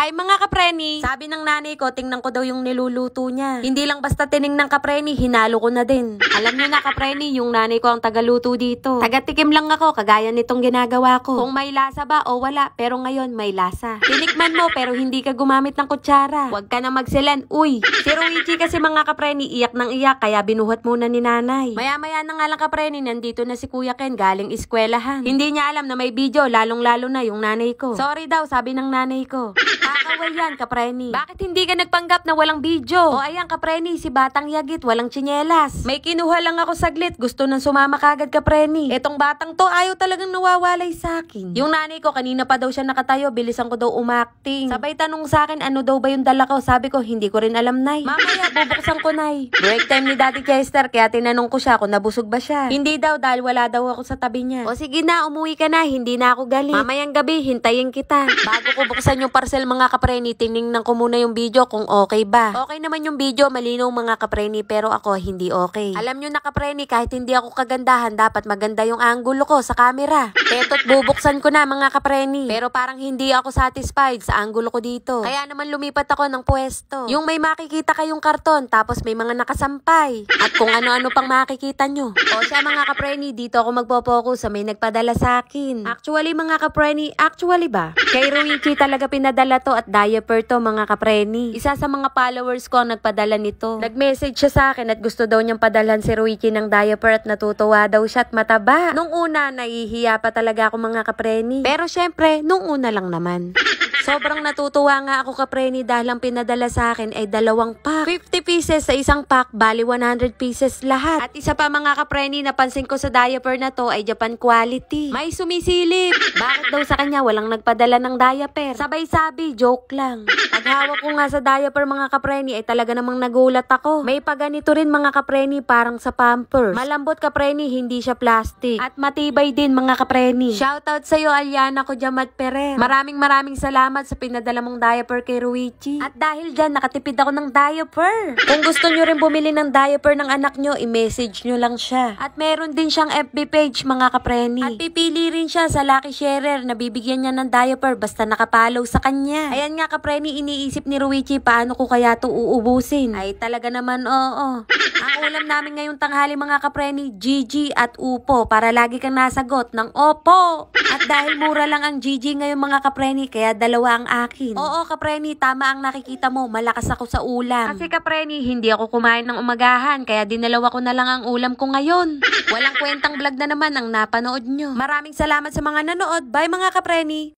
Hi mga kapreni! Sabi ng nanay ko, tingnan ko daw yung niluluto niya. Hindi lang basta tiningnan kapreni, hinalo ko na din. Alam niyo na kapreni, yung nanay ko ang tagaluto dito. Tagatikim lang ako, kagaya nitong ginagawa ko. Kung may lasa ba o wala, pero ngayon may lasa. Tinikman mo pero hindi ka gumamit ng kutsara. Huwag ka na magsilan, uy! Si Ruichi kasi mga kapreni, iyak ng iyak, kaya binuhat muna ni nanay. Maya-maya na nga lang kapreni, nandito na si Kuya Ken galing eskwelahan. Hindi niya alam na may video, lalong-lalo na yung nanay ko. Sorry daw, sabi ng nanay ko. Kakaway yan, kapreni. Bakit hindi ka nagpanggap na walang video? O ayan, kapreni, si Batang Yagit, walang tsinelas. May kinuha lang ako saglit, gusto nang sumama kagad, kapreni. Etong batang to, ayaw talagang nawawalay sa akin. Yung nanay ko, kanina pa daw siya nakatayo, bilisan ko daw umakting. Sabay tanong sa akin, ano daw ba yung dala ko? Sabi ko, hindi ko rin alam, nay. Mamaya, bubuksan ko, nay. Break time ni Daddy Chester, kaya tinanong ko siya kung nabusog ba siya. Hindi daw, dahil wala daw ako sa tabi niya. O sige na, umuwi ka na, hindi na ako galit. Mamayang gabi, hintayin kita. Bago ko buksan yung parcel mga kapreni, tinignan ko muna yung video kung okay ba. Okay naman yung video, malinaw mga kapreni, pero ako hindi okay. Alam nyo na kapreni, kahit hindi ako kagandahan, dapat maganda yung angulo ko sa camera. Eto't bubuksan ko na mga kapreni. Pero parang hindi ako satisfied sa angulo ko dito. Kaya naman lumipat ako ng pwesto. Yung may makikita kayong karton, tapos may mga nakasampay. At kung ano-ano pang makikita nyo. O siya mga kapreni, dito ako magpo-focus sa may nagpadala sa akin. Actually mga kapreni, actually ba? Kay Ruichi talaga pinadala to at diaper to mga kapreni. Isa sa mga followers ko ang nagpadala nito. Nag-message siya sa akin at gusto daw niyang padalhan si Ruichi ng diaper at natutuwa daw siya at mataba. Nung una, nahihiya pa talaga ako mga kapreni. Pero syempre, nung una lang naman. Sobrang natutuwa nga ako kapreni dahil ang pinadala sa akin ay 2 pack. 50 pieces sa isang pack, bali 100 pieces lahat. At isa pa mga kapreni, napansin ko sa diaper na to ay Japan quality. May sumisilip. Bakit daw sa kanya walang nagpadala ng diaper? Sabay sabi, joke lang. Paghawak ko nga sa diaper mga kapreni ay talaga namang nagulat ako. May paganito rin mga kapreni parang sa Pampers. Malambot kapreni, hindi siya plastic. At matibay din mga kapreni. Shoutout sa'yo Aliana Kojamat Perer. Maraming salamat sa pinadala mong diaper kay Ruichi. At dahil dyan, nakatipid ako ng diaper. Kung gusto nyo rin bumili ng diaper ng anak nyo, i-message nyo lang siya. At meron din siyang FB page mga kapreni. At pipili rin siya sa lucky sharer na bibigyan niya ng diaper basta nakapollow sa kanya. Ayan nga kapreni, iniisip ni Ruichi paano ko kaya to uubusin. Ay talaga naman oo. Ang ulam namin ngayong tanghali mga kapreni, Gigi at Upo para lagi kang nasagot ng Opo. At dahil mura lang ang Gigi ngayon mga kapreni, kaya 2 ang akin. Oo kapreni, tama ang nakikita mo, malakas ako sa ulam. Kasi kapreni, hindi ako kumain ng umagahan, kaya dinalawa ko na lang ang ulam ko ngayon. Walang kwentang vlog na naman ang napanood nyo. Maraming salamat sa mga nanood. Bye mga kapreni!